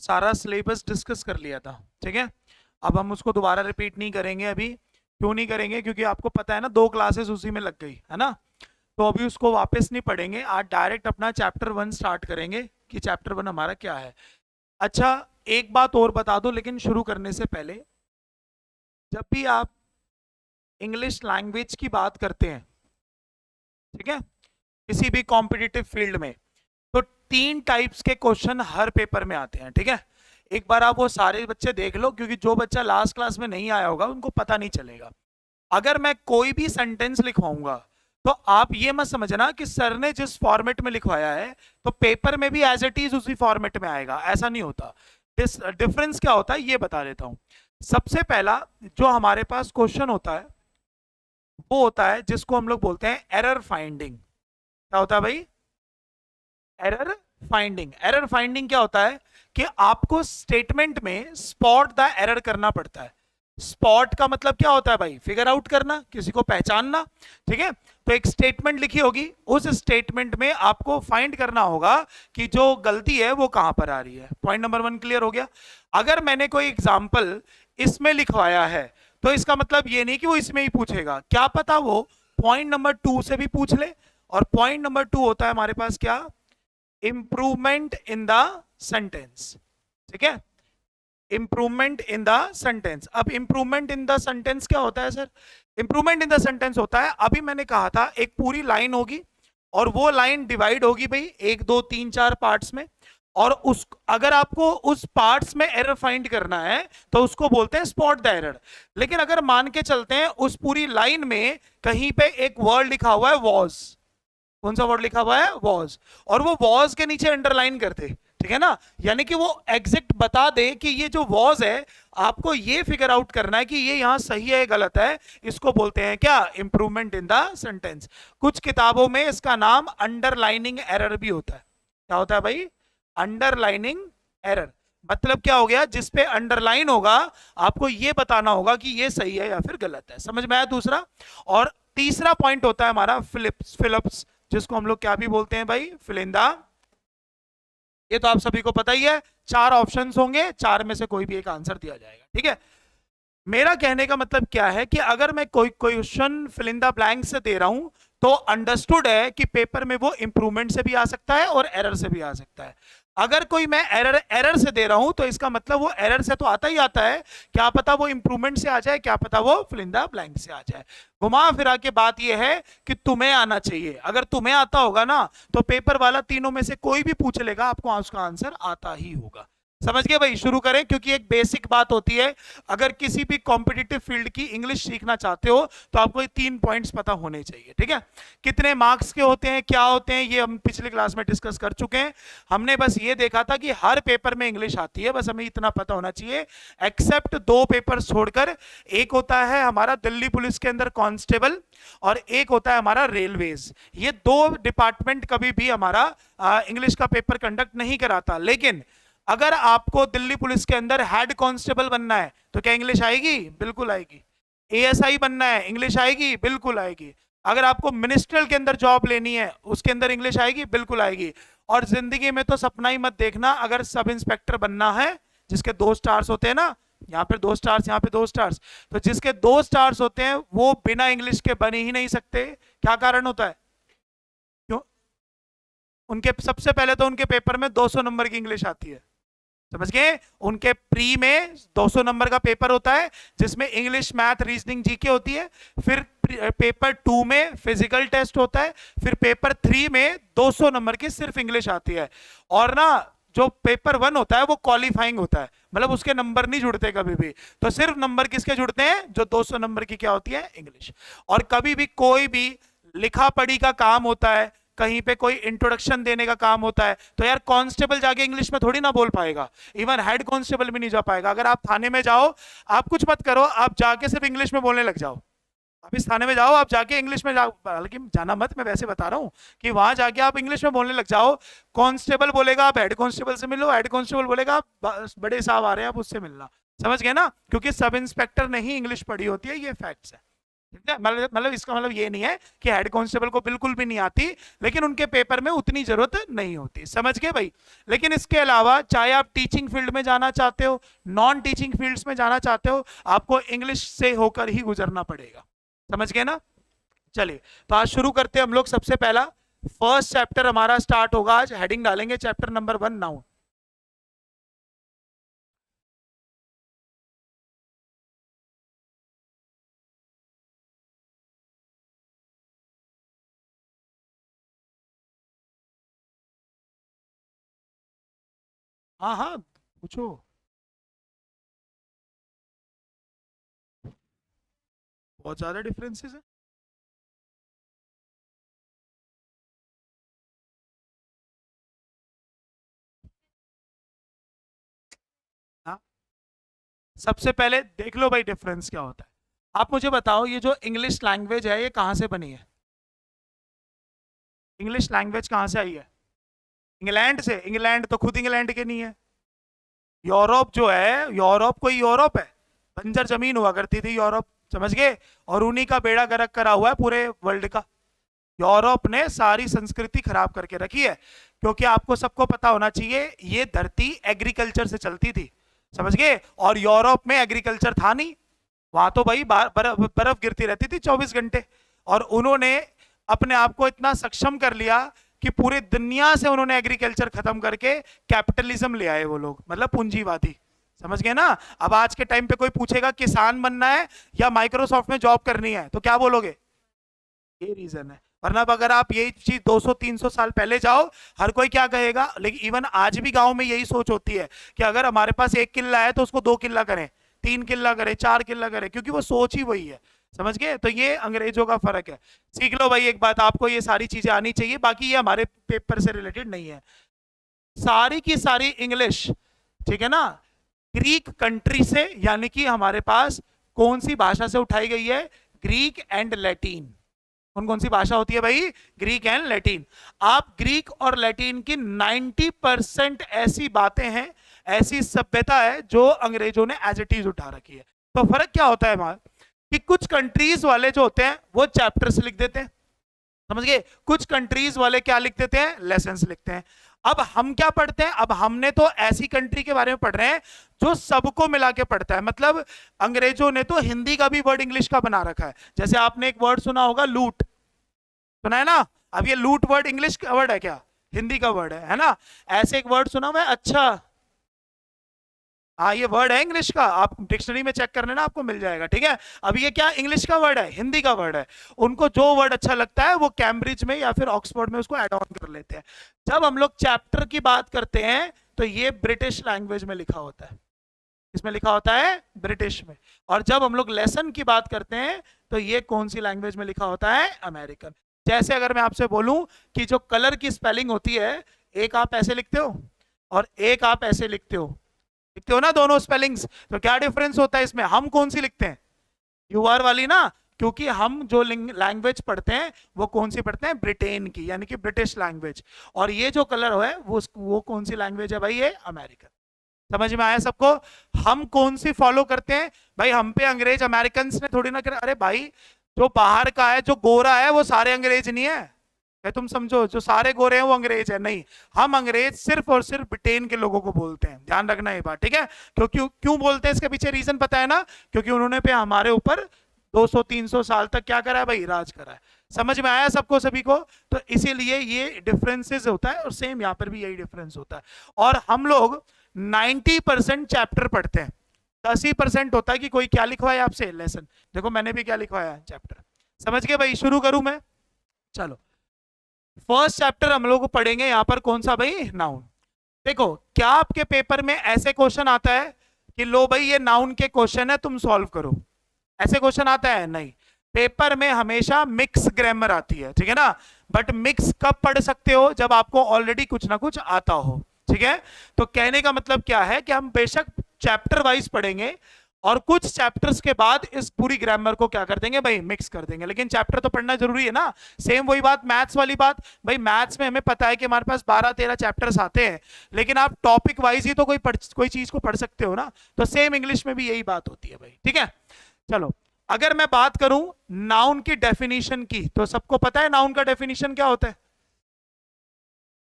सारा syllabus discuss कर लिया था, ठीक है। अब हम उसको दोबारा रिपीट नहीं करेंगे अभी। क्यों नहीं करेंगे? क्योंकि आपको पता है ना, 2 क्लासेस उसी में लग गई है ना। तो अभी उसको वापस नहीं पढ़ेंगे, आज डायरेक्ट अपना चैप्टर 1 स्टार्ट करेंगे कि चैप्टर 1 हमारा क्या है। अच्छा, एक बात और बता दो लेकिन शुरू करने से पहले, जब भी आप इंग्लिश लैंग्वेज की बात करते हैं, ठीक है, किसी भी कॉम्पिटिटिव फील्ड में, तो 3 टाइप्स के क्वेश्चन हर पेपर में आते हैं, ठीक है। एक बार आप वो सारे बच्चे देख लो, क्योंकि जो बच्चा लास्ट क्लास में नहीं आया होगा उनको पता नहीं चलेगा। अगर मैं कोई भी सेंटेंस लिखवाऊंगा तो आप ये मत समझना कि सर ने जिस फॉर्मेट में लिखवाया है तो पेपर में भी एज इट इज उसी फॉर्मेट में आएगा, ऐसा नहीं होता। डिफरेंस क्या होता है ये बता देता हूं। सबसे पहला जो हमारे पास क्वेश्चन होता है वो होता है जिसको हम लोग बोलते हैं एरर फाइंडिंग। क्या होता है भाई? Error finding. एरर फाइंडिंग क्या होता है कि आपको स्टेटमेंट में स्पॉट द एरर करना पड़ता है। स्पॉट का मतलब क्या होता है भाई? फिगर आउट करना, किसी को पहचानना, ठीक है। तो एक स्टेटमेंट लिखी होगी, उस स्टेटमेंट में आपको फाइंड करना होगा कि जो गलती है वो कहां पर आ रही है। पॉइंट नंबर 1 क्लियर हो गया। अगर मैंने कोई एग्जाम्पल इसमें लिखवाया है तो इसका मतलब ये नहीं कि वो इसमें ही पूछेगा, क्या पता वो पॉइंट नंबर 2 से भी पूछ ले। और पॉइंट नंबर 2 होता है हमारे पास क्या? इंप्रूवमेंट इन द सेंटेंस, ठीक है। Improvement in the sentence. अब इंप्रूवमेंट इन द सेंटेंस क्या होता है sir? Improvement in the sentence होता है, अभी मैंने कहा था एक पूरी लाइन होगी और वो लाइन डिवाइड होगी भाई 1 2 3 4 पार्ट्स में, और उस अगर आपको उस पार्ट्स में एरर फाइंड करना है तो उसको बोलते हैं स्पॉट द एरर। लेकिन अगर मान के चलते हैं उस पूरी लाइन में कहीं पे एक वर्ड लिखा हुआ है वॉज, कौन सा वर्ड लिखा हुआ है? वॉज, और वो वॉज के नीचे अंडरलाइन कर दे, ठीक है ना, यानी कि वो एग्जैक्ट बता दे कि ये जो वॉज है, आपको ये फिगर आउट करना है कि ये यहां सही है गलत है। इसको बोलते हैं क्या? Improvement in the sentence. कुछ किताबों में इसका नाम अंडरलाइनिंग एरर भी होता है। क्या होता है भाई? Underlining error. मतलब क्या हो गया? जिस पे अंडरलाइन होगा आपको ये बताना होगा कि ये सही है या फिर गलत है। समझ में आया? दूसरा। और तीसरा पॉइंट होता है हमारा फिलिप्स। फिलिप्स जिसको हम लोग क्या भी बोलते हैं भाई? फिलिंदा। ये तो आप सभी को पता ही है। 4 ऑप्शंस होंगे, 4 में से कोई भी एक आंसर दिया जाएगा, ठीक है। मेरा कहने का मतलब क्या है कि अगर मैं कोई question fill in the blank से दे रहा हूं तो अंडरस्टूड है कि पेपर में वो इंप्रूवमेंट से भी आ सकता है और एरर से भी आ सकता है। अगर कोई मैं एरर एरर से दे रहा हूं तो इसका मतलब वो एरर से तो आता ही आता है, क्या पता वो इंप्रूवमेंट से आ जाए, क्या पता वो फिल इन द ब्लैंक से आ जाए। घुमा फिरा के बात यह है कि तुम्हें आना चाहिए। अगर तुम्हें आता होगा ना तो पेपर वाला तीनों में से कोई भी पूछ लेगा, आपको उसका आंसर आता ही होगा। समझ गए भाई? शुरू करें, क्योंकि एक बेसिक बात होती है, अगर किसी भी कॉम्पिटिटिव फील्ड की इंग्लिश सीखना चाहते हो तो आपको ये 3 पॉइंट्स पता होने चाहिए, ठीक है। कितने मार्क्स के होते हैं, क्या होते हैं, ये हम पिछले क्लास में डिस्कस कर चुके हैं। हमने बस ये देखा था कि हर पेपर में इंग्लिश आती है, बस हमें इतना पता होना चाहिए। एक्सेप्ट 2 पेपर छोड़कर, एक होता है हमारा दिल्ली पुलिस के अंदर कांस्टेबल और एक होता है हमारा रेलवेज। ये 2 डिपार्टमेंट कभी भी हमारा इंग्लिश का पेपर कंडक्ट नहीं कराता। लेकिन अगर आपको दिल्ली पुलिस के अंदर हेड कांस्टेबल बनना है तो क्या इंग्लिश आएगी? बिल्कुल आएगी। एएसआई बनना है, इंग्लिश आएगी? बिल्कुल आएगी। अगर आपको मिनिस्ट्रियल के अंदर जॉब लेनी है उसके अंदर इंग्लिश आएगी? बिल्कुल आएगी। और जिंदगी में तो सपना ही मत देखना, अगर सब इंस्पेक्टर बनना है जिसके 2 स्टार्स होते हैं ना, यहाँ पे 2 स्टार्स, यहाँ पे 2 स्टार्स, तो जिसके 2 स्टार्स होते हैं वो बिना इंग्लिश के बन ही नहीं सकते। क्या कारण होता है? क्यों? उनके सबसे पहले तो उनके पेपर में 200 नंबर की इंग्लिश आती है, समझ गए? उनके प्री में 200 नंबर का पेपर होता है जिसमें इंग्लिश, मैथ, रीजनिंग, जीके होती है। फिर पेपर 2 में फिजिकल टेस्ट होता है। फिर पेपर 3 में 200 नंबर की सिर्फ इंग्लिश आती है। और ना जो पेपर 1 होता है वो क्वालिफाइंग होता है, मतलब उसके नंबर नहीं जुड़ते कभी भी। तो सिर्फ नंबर किसके जुड़ते हैं? जो 200 नंबर की क्या होती है? इंग्लिश। और कभी भी कोई भी लिखा पढ़ी का काम होता है, कहीं पे कोई इंट्रोडक्शन देने का काम होता है, तो यार कांस्टेबल जाके इंग्लिश में थोड़ी ना बोल पाएगा, इवन हेड कांस्टेबल भी नहीं जा पाएगा। अगर आप थाने में जाओ, आप कुछ मत करो, आप जाके सिर्फ इंग्लिश में बोलने लग जाओ। आप इस थाने में जाओ, आप जाके इंग्लिश में जाओ, बल्कि जाना मत, मैं वैसे बता रहा हूं कि वहां जाके आप इंग्लिश में बोलने लग जाओ। कांस्टेबल बोलेगा आप हेड कांस्टेबल से मिलो, हेड कांस्टेबल बोलेगा आप बड़े साहब आ रहे हैं आप उससे मिलना। समझ गए ना? क्योंकि सब इंस्पेक्टर ने ही इंग्लिश पढ़ी होती है, ये फैक्ट्स है। ठीक है, मतलब इसका मतलब ये नहीं है कि हेड कांस्टेबल को बिल्कुल भी नहीं आती, लेकिन उनके पेपर में उतनी जरूरत नहीं होती, समझ गए भाई। लेकिन इसके अलावा चाहे आप टीचिंग फील्ड में जाना चाहते हो, नॉन टीचिंग फील्ड्स में जाना चाहते हो, आपको इंग्लिश से होकर ही गुजरना पड़ेगा, समझ गए ना। चलिए, तो आज शुरू करते हैं हम लोग। सबसे पहला फर्स्ट चैप्टर हमारा स्टार्ट होगा आज, हेडिंग डालेंगे चैप्टर नंबर 1 नाउन। हाँ हाँ, पूछो। बहुत ज्यादा डिफरेंसेस है। हाँ, सबसे पहले देख लो भाई डिफरेंस क्या होता है। आप मुझे बताओ, ये जो इंग्लिश लैंग्वेज है ये कहाँ से बनी है? इंग्लिश लैंग्वेज कहाँ से आई है? इंग्लैंड से। इंग्लैंड तो खुद इंग्लैंड के नहीं है। यूरोप जो है, यूरोप कोई यूरोप है? बंजर जमीन हुआ करती थी यूरोप, समझ गए। और उन्हीं का बेड़ा गर्क करा हुआ है पूरे वर्ल्ड का। यूरोप ने सारी संस्कृति खराब करके रखी है, क्योंकि आपको सबको पता होना चाहिए ये धरती एग्रीकल्चर से चलती थी, समझ गए। और यूरोप में एग्रीकल्चर था नहीं, वहां तो भाई बर्फ बर्फ गिरती रहती थी 24 घंटे। और उन्होंने अपने आप को इतना सक्षम कर लिया कि पूरे दुनिया से उन्होंने एग्रीकल्चर खत्म करके कैपिटलिज्म ले आए वो लोग, मतलब पूंजीवादी, समझ गए ना। अब आज के टाइम पे कोई पूछेगा किसान बनना है या माइक्रोसॉफ्ट में जॉब करनी है, तो क्या बोलोगे? ये रीजन है। वरना अगर आप यही चीज 200-300 साल पहले जाओ, हर कोई क्या कहेगा। लेकिन इवन आज भी गांव में यही सोच होती है कि अगर हमारे पास 1 किल्ला है तो उसको 2 किल्ला करें, 3 किल्ला करें, 4 किल्ला करें, क्योंकि वो सोच ही वही है, समझ गए। तो ये अंग्रेजों का फर्क है। सीख लो भाई एक बात, आपको ये सारी चीजें आनी चाहिए, बाकी ये हमारे पेपर से रिलेटेड नहीं है। सारी की सारी इंग्लिश, ठीक है ना, ग्रीक कंट्री से, यानी कि हमारे पास कौन सी भाषा से उठाई गई है? Greek and Latin. कौन कौन सी भाषा होती है भाई? Greek and Latin. आप ग्रीक और लैटिन की 90% ऐसी बातें हैं, ऐसी सभ्यता है जो अंग्रेजों ने एज इट इज उठा रखी है। तो फर्क क्या होता है हमारा, कि कुछ कंट्रीज वाले जो होते हैं वो चैप्टर्स लिख देते हैं, समझ गए। कुछ कंट्रीज वाले क्या लिख देते हैं? लेसन्स लिखते हैं। अब हम क्या पढ़ते हैं? अब हमने तो ऐसी कंट्री के बारे में पढ़ रहे हैं जो सबको मिला के पढ़ता है। मतलब अंग्रेजों ने तो हिंदी का भी वर्ड इंग्लिश का बना रखा है। जैसे आपने एक वर्ड सुना होगा लूट, सुना है ना। अब ये लूट वर्ड इंग्लिश का वर्ड है क्या? हिंदी का वर्ड है ना। ऐसे एक वर्ड सुना हुआ है अच्छा, हाँ ये वर्ड है इंग्लिश का, आप डिक्शनरी में चेक कर लेना आपको मिल जाएगा, ठीक है। अब ये क्या इंग्लिश का वर्ड है? हिंदी का वर्ड है। उनको जो वर्ड अच्छा लगता है वो कैम्ब्रिज में या फिर ऑक्सफोर्ड में उसको ऐड ऑन कर लेते हैं। जब हम लोग चैप्टर की बात करते हैं तो ये ब्रिटिश लैंग्वेज में लिखा होता है। इसमें लिखा होता है ब्रिटिश में। और जब हम लोग लेसन की बात करते हैं तो ये कौन सी लैंग्वेज में लिखा होता है? अमेरिकन। जैसे अगर मैं आपसे बोलूं कि जो कलर की स्पेलिंग होती है, एक आप ऐसे लिखते हो और एक आप ऐसे लिखते हो, लिखते हो ना दोनों स्पेलिंग्स, तो क्या डिफरेंस होता है इसमें? हम कौन सी लिखते हैं? यूआर वाली ना, क्योंकि हम जो लैंग्वेज पढ़ते हैं वो कौन सी पढ़ते हैं? ब्रिटेन की, यानी कि ब्रिटिश लैंग्वेज। और ये जो कलर है वो कौन सी लैंग्वेज है भाई? ये अमेरिकन। समझ में आया सबको? हम कौन सी फॉलो करते हैं भाई? हम पे अंग्रेज अमेरिकन ने थोड़ी ना कर, अरे भाई जो बाहर का है, जो गोरा है, वो सारे अंग्रेज नहीं है। तुम समझो जो सारे गोरे हैं वो अंग्रेज है नहीं। हम अंग्रेज सिर्फ और सिर्फ ब्रिटेन के लोगों को बोलते हैं, ध्यान रखना ये बात, ठीक है। क्योंकि क्यों बोलते हैं इसके पीछे रीजन पता है ना, क्योंकि उन्होंने पे हमारे ऊपर 200-300 साल तक क्या करा है भाई? राज करा है। समझ में आया सबको, सभी को? तो इसीलिए ये डिफरेंसेस होता है, और सेम यहाँ पर भी यही डिफरेंस होता है। और हम लोग 90% चैप्टर पढ़ते हैं, 10% होता है कि कोई क्या लिखवाया आपसे लेसन। देखो मैंने भी क्या लिखवाया चैप्टर, समझ गए भाई? शुरू करूं मैं? चलो, फर्स्ट चैप्टर हम लोग पढ़ेंगे यहाँ पर कौन सा भाई? नाउन। देखो क्या आपके पेपर में ऐसे क्वेश्चन आता है कि लो भाई ये नाउन के क्वेश्चन है तुम सॉल्व करो, ऐसे क्वेश्चन आता है? नहीं। पेपर में हमेशा मिक्स ग्रामर आती है, ठीक है ना। बट मिक्स कब पढ़ सकते हो? जब आपको ऑलरेडी कुछ ना कुछ आता हो, ठीक है। तो कहने का मतलब क्या है कि हम बेशक चैप्टर वाइज पढ़ेंगे और कुछ चैप्टर्स के बाद इस पूरी ग्रामर को क्या कर देंगे भाई? मिक्स कर देंगे। लेकिन चैप्टर तो पढ़ना जरूरी है ना। सेम वही बात मैथ्स वाली बात भाई, मैथ्स में हमें पता है कि हमारे पास 12-13 चैप्टर्स आते हैं, लेकिन आप टॉपिक वाइज ही तो कोई चीज को पढ़ सकते हो ना। तो सेम इंग्लिश में भी यही बात होती है भाई, ठीक है। चलो, अगर मैं बात करूं नाउन की डेफिनेशन की, तो सबको पता है नाउन का डेफिनेशन क्या होता है?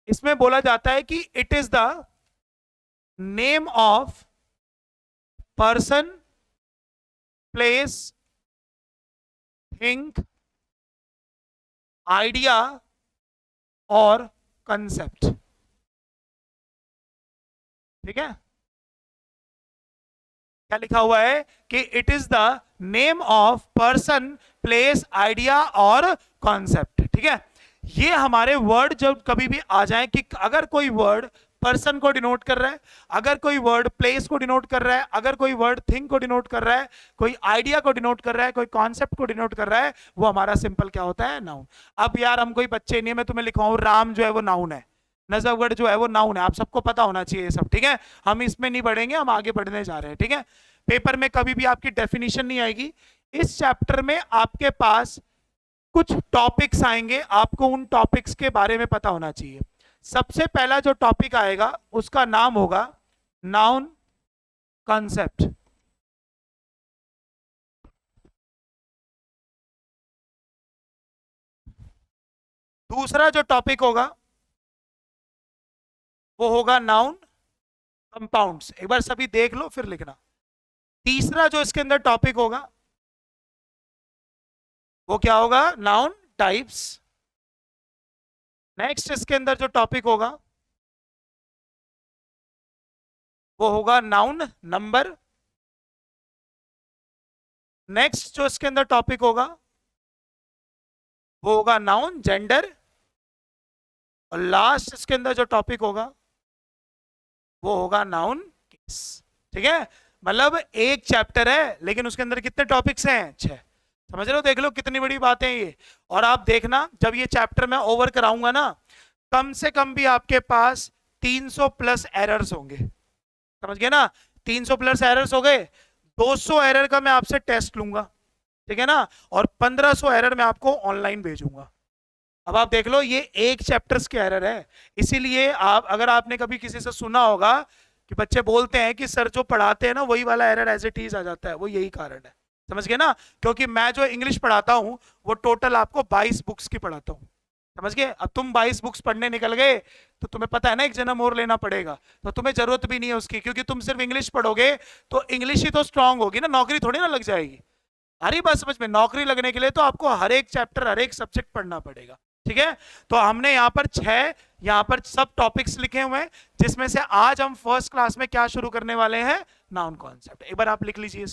इसमें बोला जाता है कि it is the name of person, place, thing, idea और कंसेप्ट। ठीक है, क्या लिखा हुआ है कि it is the name of person, place, idea और कॉन्सेप्ट। ठीक है, ये हमारे वर्ड जब कभी भी आ जाए कि अगर कोई वर्ड पर्सन को डिनोट कर रहा है, अगर कोई वर्ड प्लेस को डिनोट कर रहा है, अगर कोई वर्ड थिंग को डिनोट कर रहा है, कोई आइडिया को डिनोट कर रहा है, कोई कॉन्सेप्ट को डिनोट कर रहा है, वो हमारा सिंपल क्या होता है? नाउन। अब यार हम कोई बच्चे नहीं है, मैं तुम्हें लिखवाऊं राम जो है वो नाउन है, नजफगढ़ जो है वो नाउन है, आप सबको पता होना चाहिए ये सब। ठीक है, हम इसमें नहीं बढ़ेंगे, हम आगे बढ़ने जा रहे हैं। ठीक है, पेपर में कभी भी आपकी डेफिनेशन नहीं आएगी। इस चैप्टर में आपके पास कुछ टॉपिक्स आएंगे, आपको उन टॉपिक्स के बारे में पता होना चाहिए। सबसे पहला जो टॉपिक आएगा उसका नाम होगा नाउन कॉन्सेप्ट। दूसरा जो टॉपिक होगा वो होगा नाउन कंपाउंड्स। एक बार सभी देख लो फिर लिखना। तीसरा जो इसके अंदर टॉपिक होगा वो क्या होगा? Noun types. नेक्स्ट इसके अंदर जो टॉपिक होगा वो होगा नाउन नंबर। नेक्स्ट जो इसके अंदर टॉपिक होगा वो होगा नाउन जेंडर। और लास्ट इसके अंदर जो टॉपिक होगा वो होगा नाउन केस। ठीक है, मतलब एक चैप्टर है लेकिन उसके अंदर कितने टॉपिक्स हैं? 6। समझ रहे हो? देख लो कितनी बड़ी बात है ये। और आप देखना जब ये चैप्टर मैं ओवर कराऊंगा ना, कम से कम भी आपके पास 300 प्लस एरर्स होंगे। समझ गए ना? 300 प्लस एरर्स हो गए, 200 एरर का मैं आपसे टेस्ट लूंगा। ठीक है ना? और 1500 एरर मैं आपको ऑनलाइन भेजूंगा। अब आप देख लो ये एक चैप्टर्स के एरर है। इसीलिए आप, अगर आपने कभी किसी से सुना होगा कि बच्चे बोलते हैं कि सर जो पढ़ाते हैं ना वही वाला एरर एज इट इज आ जाता है, वो यही कारण है। समझ गए ना? क्योंकि मैं जो इंग्लिश पढ़ाता हूं वो टोटल आपको 22 बुक्स की पढ़ाता हूं। समझ गए? अब तुम 22 बुक्स पढ़ने निकल गए तो तुम्हें पता है ना एक जन्म और लेना पड़ेगा, तो तुम्हें जरूरत भी नहीं है उसकी, क्योंकि तुम सिर्फ इंग्लिश पढ़ोगे तो इंग्लिश ही तो स्ट्रांग होगी ना, नौकरी थोड़ी ना लग जाएगी। अरे बस समझ में, नौकरी लगने के लिए तो आपको हर एक चैप्टर, हर एक सब्जेक्ट पढ़ना पड़ेगा। ठीक है, तो हमने यहाँ पर 6 यहाँ पर सब टॉपिक्स लिखे हुए हैं, जिसमें से आज हम फर्स्ट क्लास में क्या शुरू करने वाले हैं? Noun concept. एक बार आप लिख लीजिए।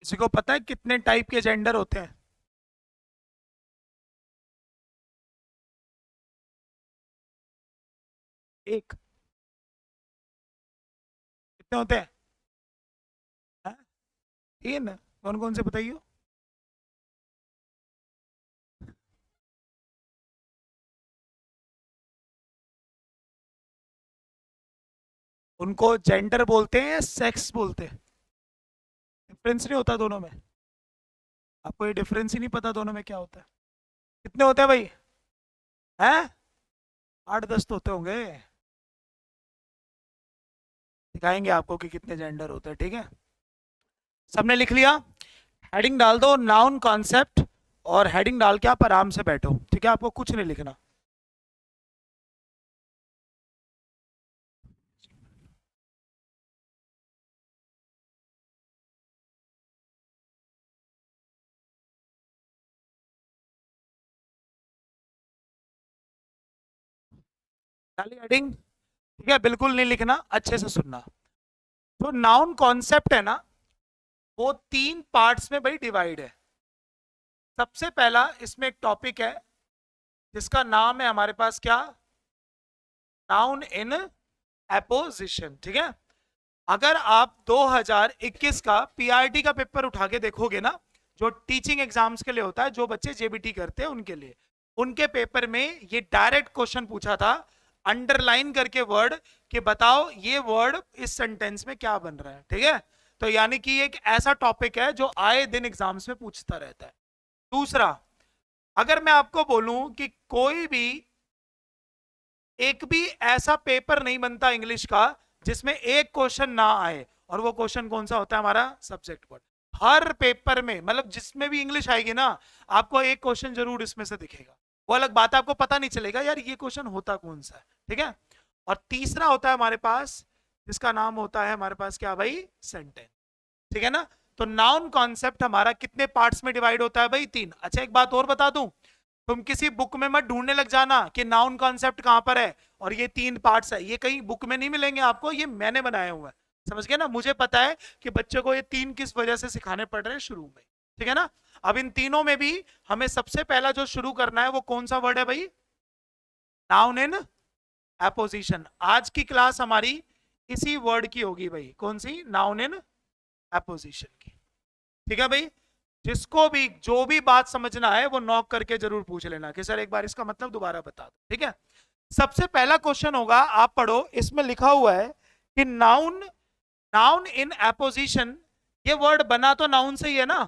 किसी को पता है कितने टाइप के जेंडर होते हैं? एक। कितने होते हैं? हाँ? 3। कौन कौन से बताइए? उनको जेंडर बोलते हैं या सेक्स बोलते हैं? डिफरेंस नहीं होता दोनों में? आपको ये डिफरेंस ही नहीं पता दोनों में क्या होता है? कितने होते हैं भाई? हैं? 8-10 तो होते होंगे। दिखाएंगे आपको कि कितने जेंडर होते हैं। ठीक है, सबने लिख लिया? हेडिंग डाल दो नाउन कॉन्सेप्ट और हेडिंग डाल के आप आराम से बैठो, ठीक है, आपको कुछ नहीं लिखना। डाली हेडिंग, ठीक है, बिल्कुल नहीं लिखना, अच्छे से सुनना। तो नाउन कॉन्सेप्ट है ना, वो 3 पार्ट्स में भाई डिवाइड है। सबसे पहला इसमें एक टॉपिक है जिसका नाम है हमारे पास क्या, नाउन इन एपोजिशन, ठीक है। अगर आप 2021 का पीआरटी का पेपर उठा के देखोगे ना, जो टीचिंग एग्जाम्स के लिए होता है, जो बच्चे जेबीटी करते हैं उनके लिए, उनके पेपर में ये डायरेक्ट क्वेश्चन पूछा था, अंडरलाइन करके वर्ड, कि बताओ ये वर्ड इस सेंटेंस में क्या बन रहा है, ठीक है। तो यानी कि एक ऐसा टॉपिक है जो आए दिन एग्जाम्स में पूछता रहता है। दूसरा, अगर मैं आपको बोलूं कि कोई भी एक भी ऐसा पेपर नहीं बनता इंग्लिश का जिसमें एक क्वेश्चन ना आए, और वो क्वेश्चन कौन सा होता है, हमारा सब्जेक्ट वर्ड। हर पेपर में, मतलब जिसमें भी इंग्लिश आएगी ना, आपको एक क्वेश्चन जरूर इसमें से दिखेगा। वो अलग बात है, आपको पता नहीं चलेगा यार ये क्वेश्चन होता कौन सा है, ठीक है। और तीसरा होता है हमारे पास, जिसका नाम होता है हमारे पास क्या भाई, सेंटेंस, ठीक है ना। तो नाउन कॉन्सेप्ट हमारा कितने पार्ट्स में डिवाइड होता है भाई, 3। अच्छा एक बात और बता दूं, तुम किसी बुक में मत ढूंढने लग जाना कि नाउन कॉन्सेप्ट कहां पर है और ये 3 पार्ट्स है, ये कहीं बुक में नहीं मिलेंगे आपको, ये मैंने बनाया हुआ है, समझ गए ना। मुझे पता है कि बच्चों को ये 3 किस वजह से सिखाने पड़ रहे हैं शुरू में, ठीक है ना। अब इन तीनों में भी हमें सबसे पहला जो शुरू करना है वो कौन सा वर्ड है भाई, नाउन इन एपोजिशन। आज की क्लास हमारी इसी वर्ड की होगी भाई, कौन सी, नाउन इन एपोजिशन की, ठीक है भाई। जिसको भी जो भी बात समझना है वो नॉक करके जरूर पूछ लेना कि सर एक बार इसका मतलब दोबारा बता दो, ठीक है। सबसे पहला क्वेश्चन होगा, आप पढ़ो, इसमें लिखा हुआ है कि नाउन, नाउन इन एपोजिशन, ये वर्ड बना तो नाउन से ही है ना।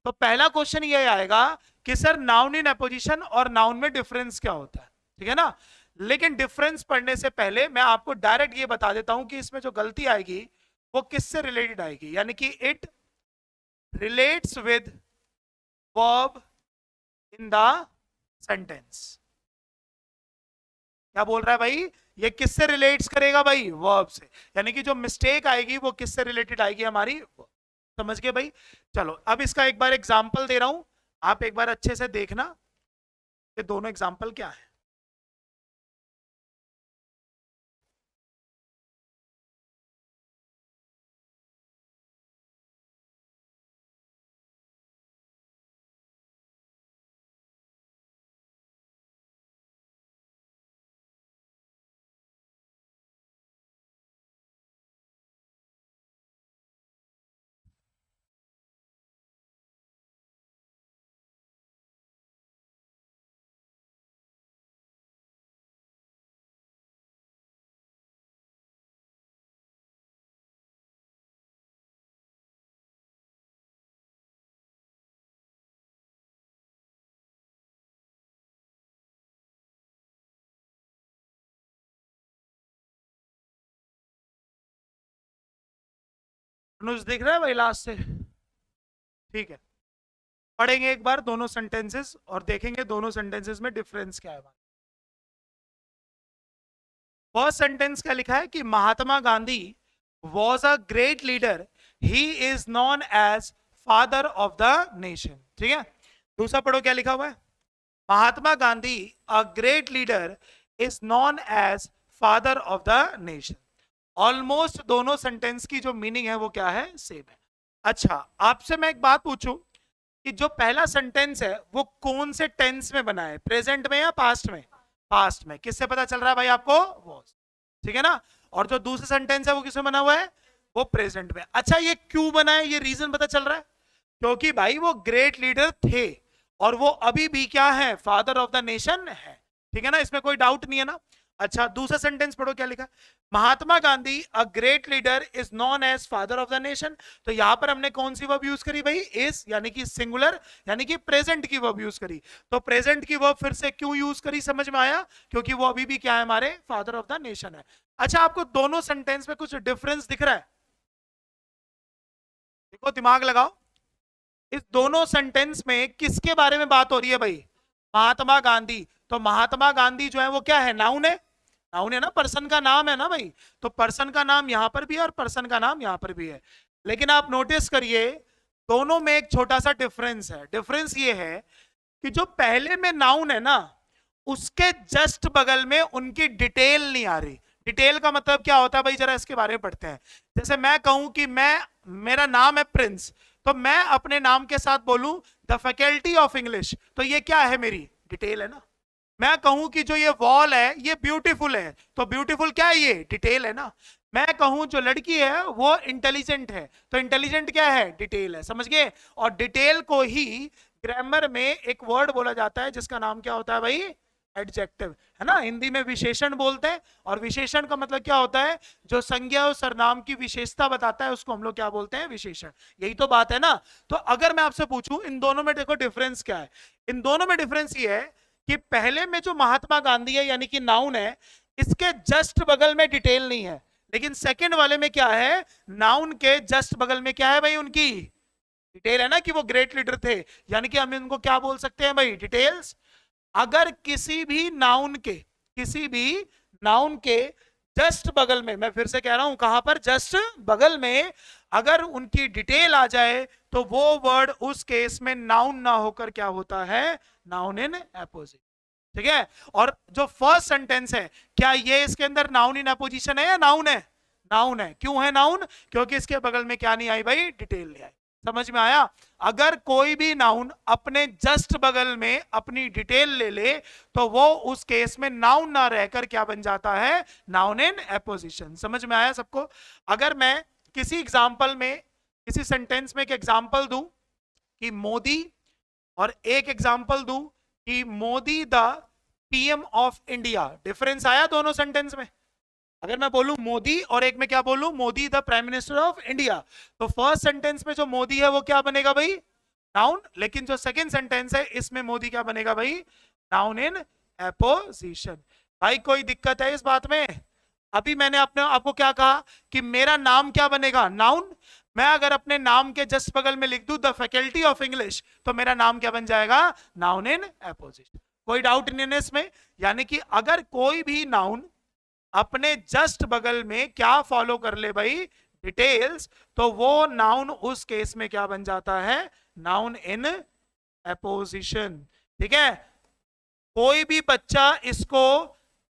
तो पहला क्वेश्चन ये आएगा कि सर नाउन इन एपोजिशन और नाउन में डिफरेंस क्या होता है, ठीक है ना। लेकिन डिफरेंस पढ़ने से पहले मैं आपको डायरेक्ट ये बता देता हूं कि इसमें जो गलती आएगी वो किससे रिलेटेड आएगी, यानी कि it relates with verb in the sentence. क्या बोल रहा है भाई, ये किससे रिलेट्स करेगा भाई, वर्ब से। यानी कि जो मिस्टेक आएगी वो किससे रिलेटेड आएगी, हमारी verb। समझ गए भाई। चलो अब इसका एक बार एग्जांपल दे रहा हूं, आप एक बार अच्छे से देखना कि दोनों एग्जांपल क्या है। अनुज दिख रहा है भाई लास्ट से, ठीक है। पढ़ेंगे एक बार दोनों सेंटेंसेस और देखेंगे दोनों सेंटेंसेस में डिफरेंस क्या है। फर्स्ट सेंटेंस क्या लिखा है कि Mahatma Gandhi was a great leader, he is known as father of the nation, ठीक है। दूसरा पढ़ो क्या लिखा हुआ है, Mahatma Gandhi a great leader is known as father of the nation. Almost दोनों सेंटेंस की जो मीनिंग है वो क्या है, सेम है। अच्छा आपसे मैं एक बात पूछूं कि जो पहला सेंटेंस है वो कौन से टेंस में बना है, प्रेजेंट में या पास्ट में, पास्ट में। किससे पता चल रहा है भाई आपको, वॉज, ठीक है ना। और जो दूसरा सेंटेंस है वो किसमें बना हुआ है, वो प्रेजेंट में। अच्छा ये क्यों बना है, ये रीजन पता चल रहा है, क्योंकि भाई वो ग्रेट लीडर थे और वो अभी भी क्या है, फादर ऑफ द नेशन है, ठीक है ना, इसमें कोई डाउट नहीं है ना। अच्छा दूसरा सेंटेंस पढ़ो क्या लिखा, Mahatma Gandhi a great leader is known as father of the nation. तो यहां पर हमने कौन सी वर्ब यूज करी भाई, इज, यानी कि सिंगुलर, यानी कि प्रेजेंट की वर्ब यूज करी। तो प्रेजेंट की वर्ब फिर से क्यों यूज करी, समझ में आया, क्योंकि वो अभी भी क्या है, हमारे फादर ऑफ द नेशन है। अच्छा आपको दोनों सेंटेंस में कुछ डिफरेंस दिख रहा है, देखो दिमाग लगाओ, इस दोनों सेंटेंस में किसके बारे में बात हो रही है भाई? महात्मा गांधी। तो महात्मा गांधी जो है वो क्या है? नाउन है। नाउन है ना, पर्सन का नाम है ना भाई। तो पर्सन का नाम यहां पर भी है और पर्सन का नाम यहां पर भी है। लेकिन आप नोटिस करिए दोनों में एक छोटा सा डिफरेंस है। डिफरेंस ये है कि जो पहले में नाउन है ना, उसके जस्ट बगल में उनकी डिटेल नहीं आ रही। डिटेल का मतलब क्या होता है भाई? जरा इसके बारे में पढ़ते हैं। जैसे मैं कहूं कि मेरा नाम है प्रिंस, तो मैं अपने नाम के साथ बोलूं द फैकल्टी ऑफ इंग्लिश, तो ये क्या है? मेरी डिटेल है ना। मैं कहूं कि जो ये वॉल है ये ब्यूटीफुल है, तो ब्यूटीफुल क्या है? ये डिटेल है ना। मैं कहूं जो लड़की है वो इंटेलिजेंट है, तो इंटेलिजेंट क्या है? डिटेल है। समझ गए? और डिटेल को ही ग्रामर में एक वर्ड बोला जाता है जिसका नाम क्या होता है भाई? एडजेक्टिव, है ना। हिंदी में विशेषण बोलते हैं, और विशेषण का मतलब क्या होता है? जो संज्ञा और सर्वनाम की विशेषता बताता है उसको हम लोग क्या बोलते हैं? विशेषण। यही तो बात है ना। तो अगर मैं आपसे पूछूं इन दोनों में देखो डिफरेंस क्या है? इन दोनों में डिफरेंस ये है कि पहले में जो महात्मा गांधी है यानी कि नाउन है, इसके जस्ट बगल में डिटेल नहीं है। लेकिन सेकंड वाले में क्या है? नाउन के जस्ट बगल में क्या है भाई? उनकी डिटेल है ना, कि वो ग्रेट लीडर थे, यानी कि हम इनको क्या बोल सकते हैं भाई? डिटेल्स। अगर किसी भी नाउन के जस्ट बगल में, मैं फिर से कह रहा हूं कहां पर? जस्ट बगल में अगर उनकी डिटेल आ जाए तो वो वर्ड उस केस में नाउन ना होकर क्या होता है? Noun in apposition. ठीक है। और जो फर्स्ट सेंटेंस है, क्या ये इसके अंदर नाउन इन एपोजिशन है या नाउन है? नाउन है। क्यों है नाउन? क्योंकि इसके बगल में क्या नहीं आई भाई? डिटेल नहीं आई। समझ में आया? अगर कोई भी नाउन अपने जस्ट बगल में अपनी डिटेल ले ले तो वो उस केस में नाउन ना रहकर क्या बन जाता है? नाउन इन एपोजिशन। समझ में आया सबको? अगर मैं किसी एग्जांपल में, किसी सेंटेंस में एक एग्जांपल दूं कि मोदी, और एक एग्जांपल दूं कि Modi the PM of India, difference आया दोनों सेंटेंस में? अगर मैं बोलूं मोदी और एक में क्या बोलूं? Modi the prime minister of India, तो फर्स्ट सेंटेंस में जो मोदी है वो क्या बनेगा भाई? नाउन। लेकिन जो सेकंड सेंटेंस है इसमें मोदी क्या बनेगा भाई? Noun in apposition. भाई कोई दिक्कत है इस बात में? अभी मैंने अपने आपको क्या कहा कि मेरा नाम क्या बनेगा? नाउन। मैं अगर अपने नाम के जस्ट बगल में लिख दूं द फैकल्टी ऑफ इंग्लिश, तो मेरा नाम क्या बन जाएगा? Noun in apposition. कोई डाउट नहीं है इसमें? यानी कि अगर कोई भी नाउन अपने जस्ट बगल में क्या फॉलो कर ले भाई? डिटेल्स, तो वो नाउन उस केस में क्या बन जाता है? नाउन इन एपोजिशन। ठीक है। कोई भी बच्चा इसको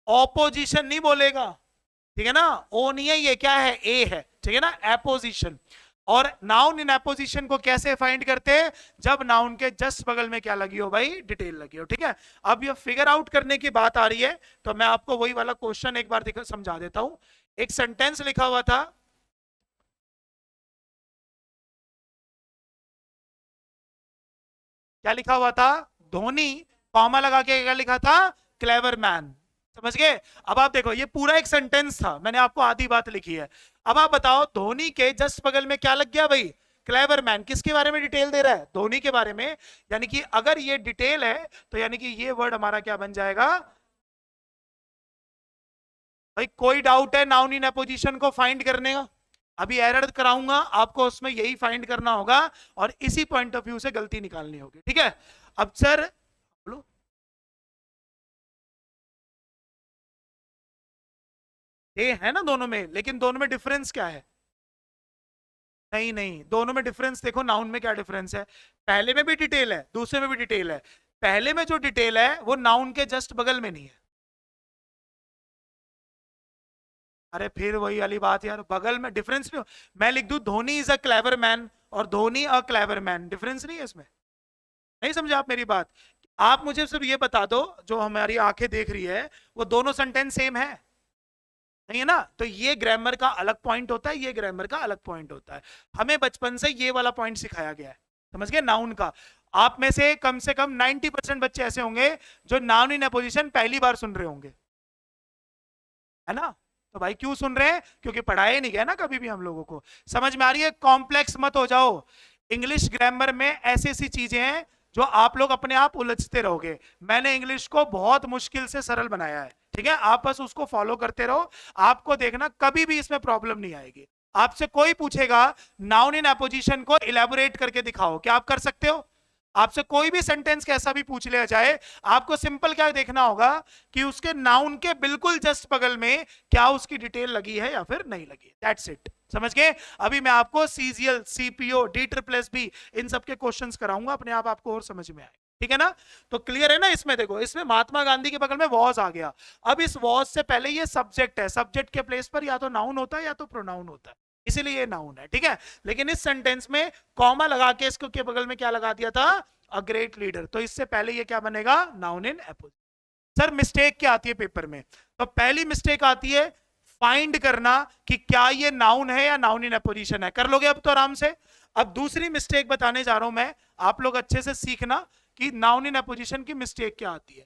ऑपोजिशन नहीं बोलेगा, ठीक है ना। ओ नहीं है, ये क्या है? ए है। ठीक है ना, एपोजिशन। और नाउन इन एपोजिशन को कैसे फाइंड करते हैं? जब नाउन के जस्ट बगल में क्या लगी हो भाई? डिटेल लगी हो। ठीक है। अब ये फिगर आउट करने की बात आ रही है, तो मैं आपको वही वाला क्वेश्चन एक बार समझा देता हूं। एक सेंटेंस लिखा हुआ था, क्या लिखा हुआ था? धोनी, कॉमा लगा के क्या लिखा था? Clever man. समझ गए? अब आप देखो, ये पूरा एक सेंटेंस था, मैंने आपको आधी बात लिखी है। अब आप बताओ धोनी के जस्ट बगल में क्या लग गया भाई? Clever man. किसके बारे में डिटेल दे रहा है? धोनी के बारे में। यानी कि अगर ये डिटेल है तो यानी कि ये वर्ड हमारा क्या बन जाएगा भाई? कोई डाउट है नाउन इन अपोजिशन को फाइंड करने का? अभी एरर कराऊंगा आपको, उसमें यही फाइंड करना होगा और इसी पॉइंट ऑफ व्यू से गलती निकालनी होगी। ठीक है। अब सर बोलो, ये है ना दोनों में, लेकिन दोनों में डिफरेंस क्या है? नहीं नहीं, दोनों में डिफरेंस देखो। नाउन में क्या डिफरेंस है? पहले में भी डिटेल है, दूसरे में भी डिटेल है। पहले में जो डिटेल है वो नाउन के जस्ट बगल में नहीं है। अरे फिर वही वाली बात यार, बगल में डिफरेंस नहीं हो। मैं लिख दूं Dhoni is a clever man और Dhoni a clever man, difference नहीं है इसमें। नहीं समझे आप मेरी बात? आप मुझे सिर्फ ये बता दो, जो हमारी आंखें देख रही है वो दोनों सेंटेंस सेम है? नहीं है ना। तो ये ग्रामर का अलग पॉइंट होता है, ये ग्रामर का अलग पॉइंट होता है। हमें बचपन से ये वाला पॉइंट सिखाया गया है, समझ गए, नाउन का। आप में से कम 90% बच्चे ऐसे होंगे जो नाउन इन अपोजिशन पहली बार सुन रहे होंगे, है ना। तो भाई क्यों सुन रहे हैं? क्योंकि पढ़ाया नहीं गया ना कभी भी हम लोगों को। समझ में आ रही है? कॉम्प्लेक्स मत हो जाओ। इंग्लिश ग्रामर में ऐसी ऐसी चीजें हैं जो आप लोग अपने आप उलझते रहोगे। मैंने इंग्लिश को बहुत मुश्किल से सरल बनाया है, ठीक है। आप बस उसको फॉलो करते रहो, आपको देखना कभी भी इसमें प्रॉब्लम नहीं आएगी। आपसे कोई पूछेगा नाउन इन अपोजिशन को इलेबोरेट करके दिखाओ, क्या आप कर सकते हो? आपसे कोई भी सेंटेंस कैसा भी पूछ लिया जाए, आपको सिंपल क्या देखना होगा कि उसके नाउन के बिल्कुल जस्ट बगल में क्या उसकी डिटेल लगी है या फिर नहीं लगी। दैट्स इट, समझ गए? अभी मैं आपको CGL, CPO, D triple S be in सब के क्वेश्चंस कराऊंगा, अपने आप आपको और समझ में आए, ठीक है ना? तो क्लियर है ना? इसमें देखो, इसमें महात्मा गांधी के बगल में वॉज आ गया। अब इस वॉज से पहले ये सब्जेक्ट है, सब्जेक्ट के प्लेस पर या तो नाउन होता है या तो प्रोनाउन होता है, इसीलिए ये नाउन है, ठीक है? लेकिन इस सेंटेंस में कॉमा लगा के इसको के बगल में क्या लगा दिया था? अ ग्रेट लीडर। तो इससे पहले ये क्या बनेगा? Noun in opposition. Sir mistake क्या आती है पेपर में? तो पहली मिस्टेक आती है फाइंड करना कि क्या ये नाउन है या नाउन इन अपोजिशन है। कर लोगे अब तो आराम से। अब दूसरी मिस्टेक बताने जा रहा हूं मैं, आप लोग अच्छे से सीखना कि नाउन इन अपोजिशन की मिस्टेक क्या आती है।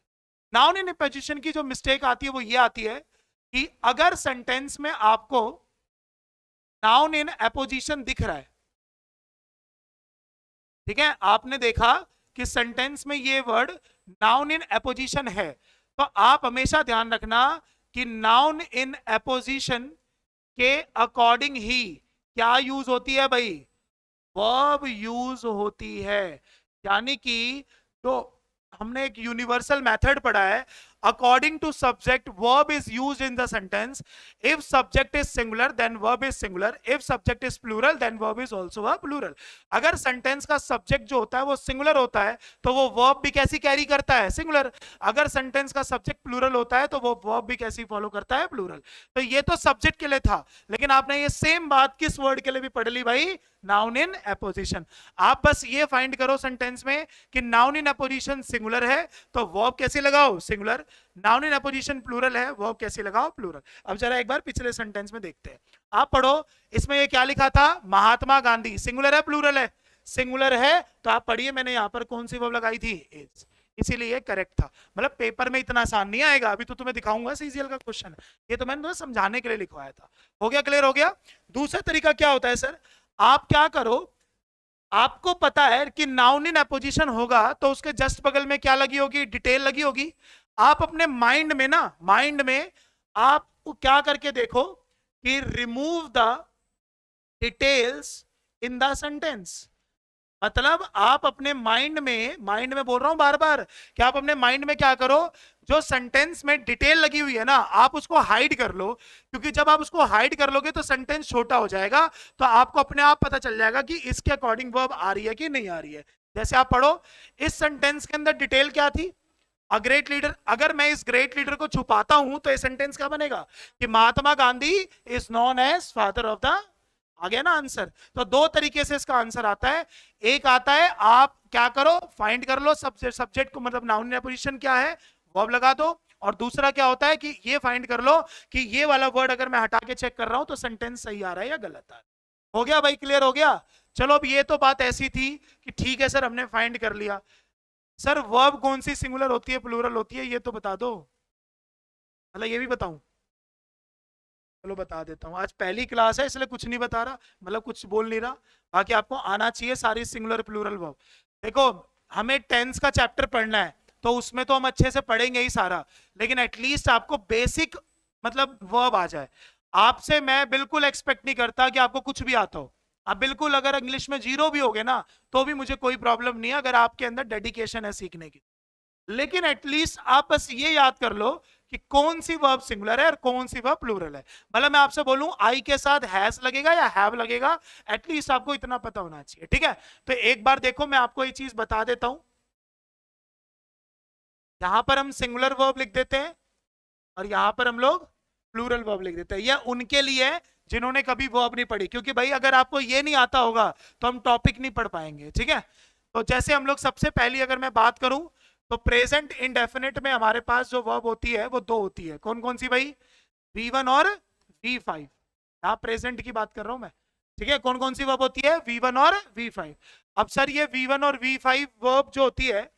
नाउन इन अपोजिशन की जो मिस्टेक आती है वो ये आती है कि अगर सेंटेंस में आपको नाउन इन अपोजिशन दिख रहा है, ठीक है, आपने देखा कि सेंटेंस में ये वर्ड नाउन इन अपोजिशन है, तो आप हमेशा ध्यान रखना कि नाउन इन अपोजिशन के अकॉर्डिंग ही क्या यूज होती है भाई? वर्ब यूज होती है। यानी कि तो हमने एक यूनिवर्सल मेथड पढ़ा है, according to subject verb is used in the sentence. If subject is singular then verb is singular, if subject is plural then verb is also a plural. अगर सेंटेंस का सब्जेक्ट जो होता है वो singular होता है तो वो वर्ब भी कैसी कैरी करता है? सिंगुलर। अगर सेंटेंस का सब्जेक्ट प्लूरल होता है तो वो वर्ब भी कैसी फॉलो करता है? प्लूरल। तो ये तो सब्जेक्ट के लिए था, लेकिन आपने ये सेम बात किस वर्ड के लिए भी पढ़ ली भाई? Noun in opposition. आप बस ये फाइंड करो सेंटेंस में कि नाउन इन अपोजिशन सिंगुलर है तो वर्ब कैसे लगाओ? Singular. Noun in apposition plural है, वर्ब कैसे लगाओ? प्लूरल। अब जरा एक बार पिछले सेंटेंस में देखते हैं, आप पढ़ो। इसमें ये क्या लिखा था? महात्मा गांधी। सिंगुलर है प्लूरल है? सिंगुलर है। तो आप पढ़िए, मैंने यहां पर कौन सी वर्ब लगाई थी? इज। इसीलिए ये करेक्ट था। मतलब पेपर में इतना आसान नहीं आएगा, अभी तो तुम्हें दिखाऊंगा सीजीएल का क्वेश्चन, ये तो मैंने तुम्हें समझाने के लिए लिखवाया था। हो गया? क्लियर हो गया? दूसरा तरीका क्या होता है सर, आप क्या करो, आपको पता है कि नाउन इन अपोजिशन होगा तो उसके जस्ट बगल में क्या लगी होगी? डिटेल लगी होगी। आप अपने माइंड में ना, माइंड में आप क्या करके देखो कि remove the details in the sentence. मतलब आप अपने माइंड में बोल रहा हूं बार बार, कि आप अपने माइंड में क्या करो, जो सेंटेंस में डिटेल लगी हुई है ना, आप उसको हाइड कर लो। क्योंकि जब आप उसको हाइड कर लोगे तो सेंटेंस छोटा हो जाएगा, तो आपको अपने आप पता चल जाएगा कि इसके अकॉर्डिंग वर्ब आ रही है कि नहीं आ रही है। जैसे आप पढ़ो, इस सेंटेंस के अंदर डिटेल क्या थी? अ ग्रेट लीडर। अगर मैं इस ग्रेट लीडर को छुपाता हूं तो ये सेंटेंस क्या बनेगा? कि Mahatma Gandhi is known as father of the. आ गया ना आंसर? तो दो तरीके से इसका आंसर आता है। एक आता है, आप क्या करो, फाइंड कर लो सब्जेक्ट को, मतलब नाउन इन अपोजिशन क्या है, वर्ब लगा दो। और दूसरा क्या होता है कि ये फाइंड कर लो कि ये वाला वर्ड अगर मैं हटा के चेक कर रहा हूं तो सेंटेंस सही आ रहा है या गलत आ रहा है। हो गया भाई? क्लियर हो गया? चलो, अब ये तो बात ऐसी थी कि ठीक है सर हमने फाइंड कर लिया, सर वर्ब कौन सी सिंगुलर होती है, प्लूरल होती है, ये तो बता दो। मतलब ये भी बताऊं? चलो बता देता हूँ, आज पहली क्लास है इसलिए कुछ नहीं बता रहा, मतलब कुछ बोल नहीं रहा। बाकी आपको आना चाहिए सारी सिंगुलर प्लूरल वर्ब। देखो, हमें टेंस का चैप्टर पढ़ना है तो उसमें तो हम अच्छे से पढ़ेंगे ही सारा, लेकिन एटलीस्ट आपको बेसिक मतलब वर्ब आ जाए। आपसे मैं बिल्कुल एक्सपेक्ट नहीं करता कि आपको कुछ भी आता हो। आप बिल्कुल, अगर इंग्लिश में जीरो भी होगे ना तो भी मुझे कोई प्रॉब्लम नहीं है, अगर आपके अंदर डेडिकेशन है सीखने की। लेकिन एटलीस्ट आप बस ये याद कर लो कि कौन सी वर्ब सिंगुलर है और कौन सी वर्ब प्लूरल है। मतलब मैं आपसे बोलूं आई के साथ हैज लगेगा या हैव लगेगा, एटलीस्ट आपको इतना पता होना चाहिए, ठीक है? तो एक बार देखो, मैं आपको ये चीज बता देता हूं। यहां पर हम सिंगुलर वर्ब लिख देते हैं और यहां पर हम लोग प्लूरल वर्ब लिख देते हैं। यह उनके लिए है जिन्होंने कभी वर्ब नहीं पढ़ी, क्योंकि भाई अगर आपको ये नहीं आता होगा तो हम टॉपिक नहीं पढ़ पाएंगे, ठीक है? तो जैसे हम लोग सबसे पहली अगर मैं बात करूं तो प्रेजेंट इंडेफिनिट में हमारे पास जो वर्ब होती है वो दो होती है। कौन कौन सी भाई? V1 और V5। यहां प्रेजेंट की बात कर रहा हूं मैं, ठीक है? कौन कौन सी वर्ब होती है? V1 और V5। अब सर ये V1 और V5 वर्ब जो होती है,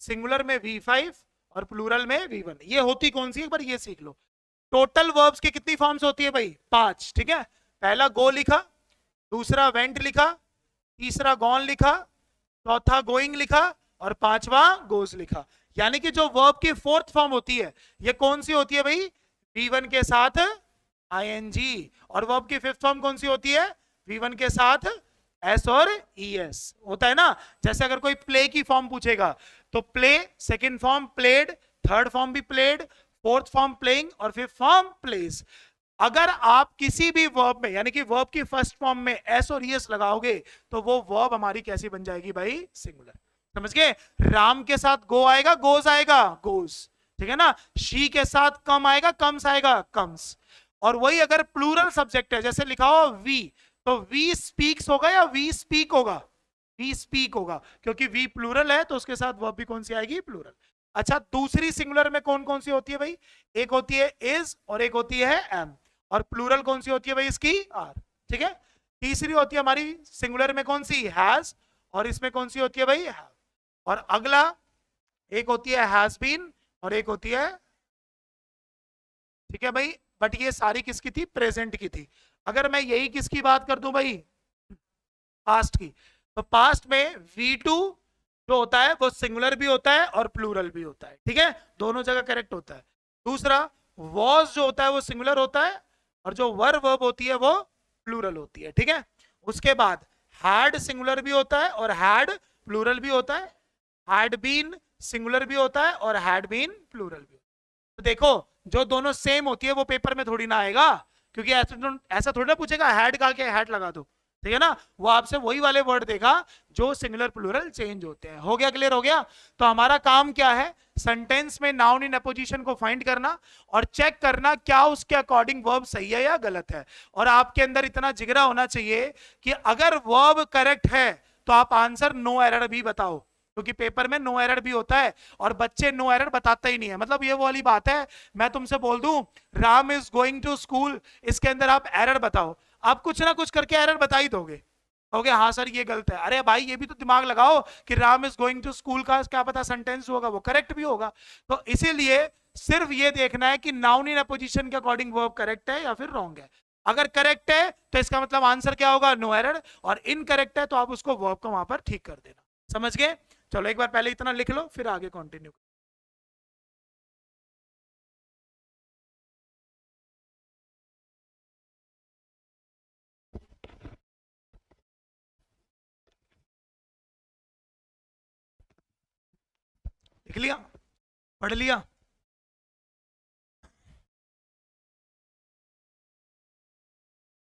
सिंगुलर में V5 और प्लूरल में V1, ये होती कौन सी? एक बार ये सीख लो। टोटल वर्ब्स की कितनी फॉर्म्स होती है भाई? 5, ठीक है? पहला गो लिखा, दूसरा वेंट लिखा, तीसरा गॉन लिखा, चौथा गोइंग लिखा और पांचवा गोज लिखा। यानी कि जो वर्ब की फोर्थ फॉर्म होती है ये कौन सी होती है भाई? V1 के साथ आईएनजी। और वर्ब की फिफ्थ फॉर्म कौन सी होती है? V1 के साथ एस और ईएस होता है ना। जैसे अगर कोई प्ले की फॉर्म पूछेगा तो play, second form played, third form भी प्लेड, फोर्थ फॉर्म प्लेइंग और फिफ्थ फॉर्म प्लेस। अगर आप किसी भी वर्ब में यानी कि वर्ब की फर्स्ट फॉर्म में एस और ईएस लगाओगे तो वो वर्ब हमारी कैसी बन जाएगी भाई? सिंगुलर। समझ गए? राम के साथ गो आएगा, गोज आएगा, गोज। ठीक है ना। शी के साथ कम आएगा, कम्स आएगा, कम्स। और वही अगर प्लूरल सब्जेक्ट है, जैसे लिखा हो वी, तो वी स्पीक्स होगा या वी स्पीक होगा? वी स्पीक होगा, क्योंकि वी प्लूरल है तो उसके साथ वर्ब भी कौन सी आएगी? प्लूरल। अच्छा, दूसरी सिंगुलर में कौन कौन सी होती है भाई? एक होती है इज और एक होती है एम। और प्लूरल कौन सी होती है भाई इसकी? आर। ठीक है। तीसरी होती है हमारी सिंगुलर में कौन सी? हैज। और इसमें कौन सी होती है भाई? हैव। और अगला एक होती है हैज बीन और एक होती है, ठीक है भाई। बट ये सारी किसकी थी? प्रेजेंट की थी। अगर मैं यही किसकी बात कर दूं भाई? पास्ट की। तो पास्ट में V2 जो होता है वो सिंगुलर भी होता है और प्लूरल भी होता है। ठीक है, दोनों जगह करेक्ट होता है। दूसरा, वॉज जो होता है वो सिंगुलर होता है और जो वर वर्ब होती है वो प्लूरल होती है। ठीक है। उसके बाद हैड सिंगुलर भी होता है और हैड प्लूरल भी होता है। हैड बीन सिंगुलर भी होता है और हैड बीन प्लूरल भी होता है। तो देखो, जो दोनों सेम होती है वो पेपर में थोड़ी ना आएगा, क्योंकि ऐसा थोड़ी ना पूछेगा हैड का के हैड लगा दो। ठीक है ना। वो आपसे वही वाले वर्ड देगा जो सिंगुलर प्लूरल चेंज होते हैं। हो गया? क्लियर हो गया? तो हमारा काम क्या है? सेंटेंस में नाउन इन अपोजिशन को फाइंड करना और चेक करना क्या उसके अकॉर्डिंग वर्ब सही है या गलत है। और आपके अंदर इतना जिगरा होना चाहिए कि अगर वर्ब करेक्ट है तो आप आंसर नो एरर भी बताओ, क्योंकि पेपर में नो एरर भी होता है और बच्चे नो एरर बताते ही नहीं है। मतलब ये वो वाली बात है, मैं तुमसे बोल दूं Ram is going to school, इसके अंदर आप एरर बताओ, आप कुछ ना कुछ करके एरर बता ही दोगे। कहोगे हाँ सर ये गलत है। अरे भाई ये भी तो दिमाग लगाओ कि Ram is going to school का क्या पता सेंटेंस होगा वो करेक्ट भी होगा। तो इसीलिए सिर्फ ये देखना है कि नाउन इन अपोजिशन के अकॉर्डिंग वर्ब करेक्ट है या फिर रॉन्ग है। अगर करेक्ट है तो इसका मतलब आंसर क्या होगा? No error. और इनकरेक्ट है तो आप उसको वर्ब को वहां पर ठीक कर देना। समझ गए? चलो एक बार पहले इतना लिख लो फिर आगे कंटिन्यू। लिख लिया? पढ़ लिया?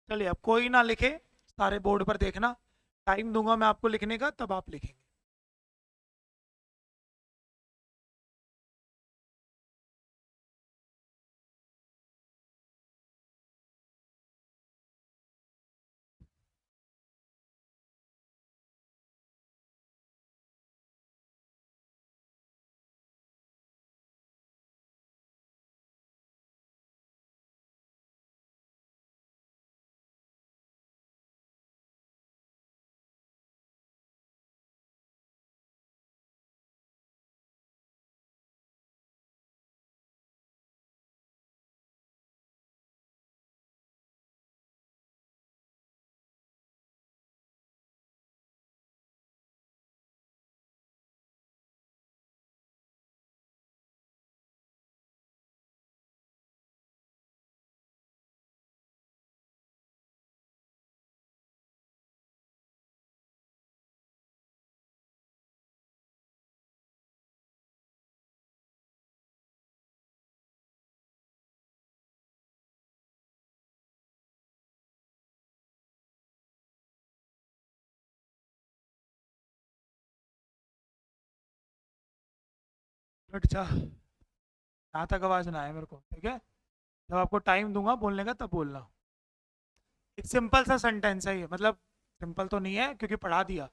चलिए अब कोई ना लिखे, सारे बोर्ड पर देखना। टाइम दूंगा मैं आपको लिखने का, तब आप लिखेंगे। हट जा, यहाँ तक आवाज ना आए मेरे को। ठीक है, जब आपको टाइम दूंगा बोलने का तब बोलना। एक सिंपल सा सेंटेंस है ये, मतलब सिंपल तो नहीं है क्योंकि पढ़ा दिया,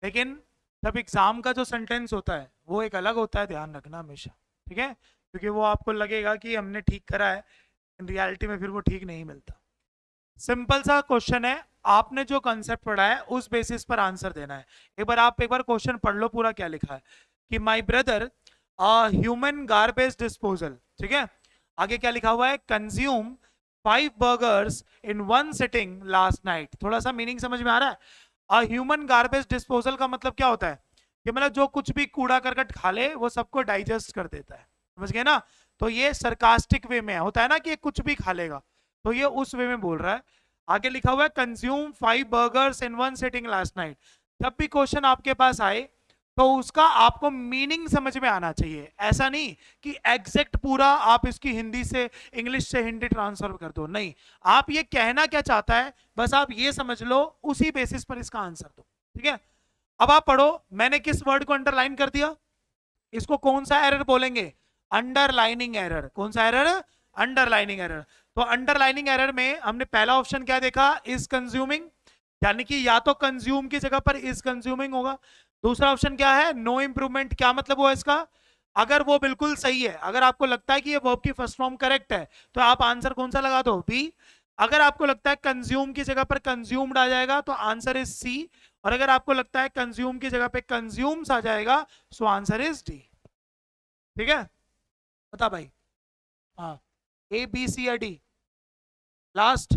लेकिन जब एग्जाम का जो सेंटेंस होता है वो एक अलग होता है, ध्यान रखना हमेशा। ठीक है, क्योंकि वो आपको लगेगा कि हमने ठीक करा है, इन रियलिटी में फिर वो ठीक नहीं मिलता। सिंपल सा क्वेश्चन है, आपने जो कंसेप्ट पढ़ा है उस बेसिस पर आंसर देना है। एक बार क्वेश्चन पढ़ लो पूरा, क्या लिखा है कि my brother human garbage disposal. ठीक है, आगे क्या लिखा हुआ है? कंज्यूम 5 बर्गर्स इन 1 सिटिंग लास्ट नाइट। थोड़ा सा मीनिंग समझ में आ रहा है? ह्यूमन गार्बेज डिस्पोजल का मतलब क्या होता है कि मतलब जो कुछ भी कूड़ा करकट खा ले वो सबको डाइजेस्ट कर देता है। समझ गए ना? तो ये सरकास्टिक वे में होता है ना कि कुछ भी खा लेगा, तो ये उस वे में बोल रहा है। आगे लिखा हुआ है कंज्यूम 5 बर्गर्स इन 1 सिटिंग लास्ट नाइट। जब भी क्वेश्चन आपके पास आए तो उसका आपको मीनिंग समझ में आना चाहिए, ऐसा नहीं कि एग्जैक्ट पूरा आप इसकी हिंदी से इंग्लिश से हिंदी ट्रांसफर कर दो, नहीं। आप ये कहना क्या चाहता है बस आप ये समझ लो, उसी बेसिस पर इसका आंसर दो, ठीक है। अब आप पढ़ो, मैंने किस वर्ड को अंडरलाइन कर दिया, इसको कौन सा एरर बोलेंगे, अंडरलाइनिंग एरर। कौन सा एरर, अंडरलाइनिंग एरर। तो अंडरलाइनिंग एरर में हमने पहला ऑप्शन क्या देखा, इज कंज्यूमिंग, यानी कि या तो कंज्यूम की जगह पर इज कंज्यूमिंग होगा। दूसरा ऑप्शन क्या है, नो इंप्रूवमेंट। क्या मतलब हुआ इसका, अगर वो बिल्कुल सही है, अगर आपको लगता है कि ये वर्ब की फर्स्ट फॉर्म करेक्ट है तो आप आंसर कौन सा लगा दो, बी। अगर आपको लगता है कंज्यूम की जगह पर कंज्यूम्ड आ जाएगा तो आंसर इज सी। और अगर आपको लगता है कंज्यूम की जगह पे कंज्यूम्स आ जाएगा सो आंसर इज डी। ठीक है, बता भाई। हाँ, ए बी सी या D, last.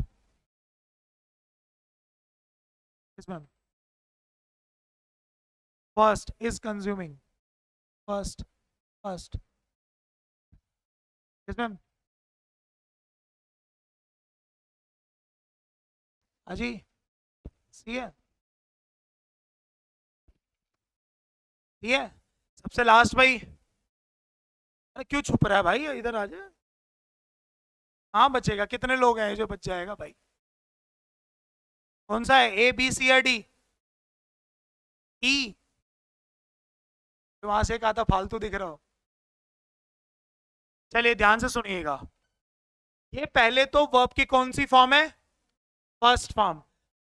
Ma'am first is consuming, first, first. Yes ma'am. अजी, सी है, सी है। सबसे लास्ट भाई। अरे क्यों छुप रहा है भाई, इधर आ जा। हाँ बचेगा, कितने लोग हैं जो बच जाएगा भाई। कौन सा है, ए बी सी या डी, ई। वहां से कहा था फालतू दिख रहा हो। चलिए ध्यान से सुनिएगा, ये पहले तो वर्ब की कौन सी फॉर्म है, फर्स्ट फॉर्म।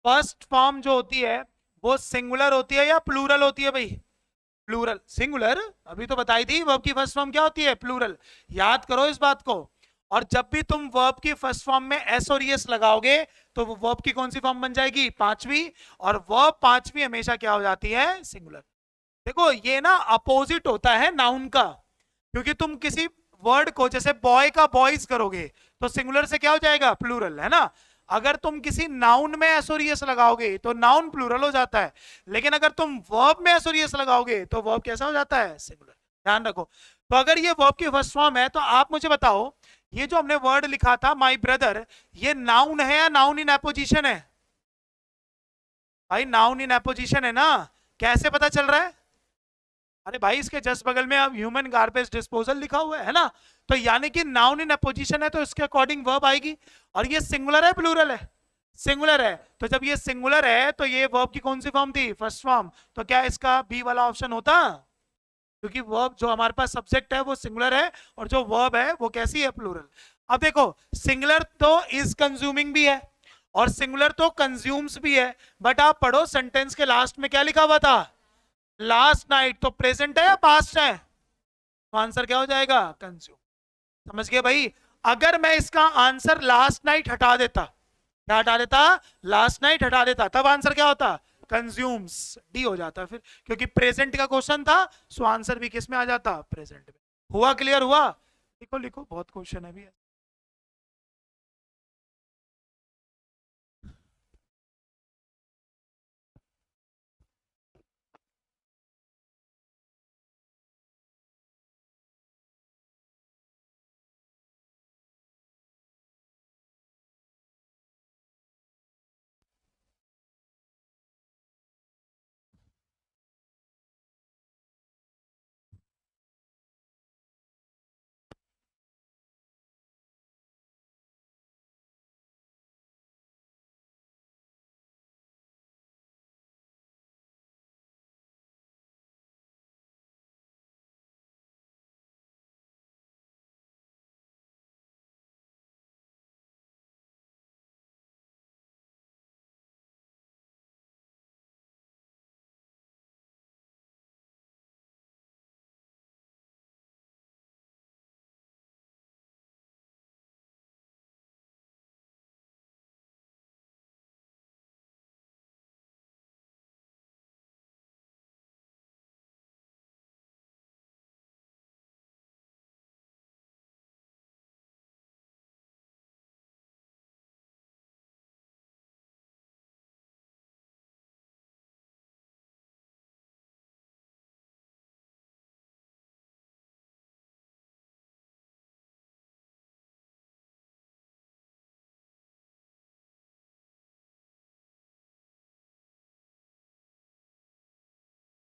फर्स्ट फॉर्म जो होती है वो सिंगुलर होती है या प्लूरल होती है भाई, प्लूरल। सिंगुलर अभी तो बताई थी, वर्ब की फर्स्ट फॉर्म क्या होती है, प्लूरल। याद करो इस बात को। और जब भी तुम वर्ब की फर्स्ट फॉर्म में एस और एस लगाओगे तो वो वर्ब की कौन सी फॉर्म बन जाएगी, पांचवी। और वर्ब पांचवी हमेशा क्या हो जाती है, सिंगुलर। देखो ये ना अपोजिट होता है नाउन का, क्योंकि तुम किसी वर्ड को जैसे बॉय का बॉयज करोगे तो सिंगुलर से क्या हो जाएगा, प्लूरल, है ना। अगर तुम किसी नाउन में एस और एस लगाओगे तो नाउन प्लूरल हो जाता है, लेकिन अगर तुम वर्ब में एस और एस लगाओगे तो वर्ब कैसा हो जाता है, सिंगुलर। ध्यान रखो। तो अगर ये वर्ब की फर्स्ट फॉर्म है तो आप मुझे बताओ, ये जो हमने वर्ड लिखा था माय ब्रदर, ये नाउन है या नाउन इन एपोजिशन है, भाई नाउन इन एपोजिशन है ना। कैसे पता चल रहा है, अरे भाई इसके जस्ट बगल में अब ह्यूमन गार्बेज डिस्पोजल लिखा हुआ है ना। तो यानी कि नाउन इन अपोजिशन है तो इसके अकॉर्डिंग वर्ब आएगी। और ये सिंगुलर है प्लूरल है, सिंगुलर है। तो जब ये सिंगुलर है तो ये वर्ब की कौन सी फॉर्म थी, फर्स्ट फॉर्म। तो क्या इसका बी वाला ऑप्शन होता, क्योंकि वर्ब जो हमारे पास सब्जेक्ट है वो सिंगुलर है और जो वर्ब है वो कैसी है, प्लूरल। अब देखो, सिंगुलर तो इज कंज्यूमिंग भी है और सिंगुलर तो कंज्यूम्स भी है, बट आप पढ़ो सेंटेंस के लास्ट में क्या लिखा हुआ था, लास्ट नाइट। तो प्रेजेंट है या पास्ट है, तो आंसर क्या हो जाएगा, कंज्यूम। समझ गए भाई। अगर मैं इसका आंसर लास्ट नाइट हटा देता, क्या हटा देता, लास्ट नाइट हटा देता, तब आंसर क्या होता, कंज्यूम्स, डी हो जाता फिर, क्योंकि प्रेजेंट का क्वेश्चन था सो आंसर भी किस में आ जाता, प्रेजेंट में। हुआ, क्लियर हुआ। लिखो लिखो, बहुत क्वेश्चन है भी।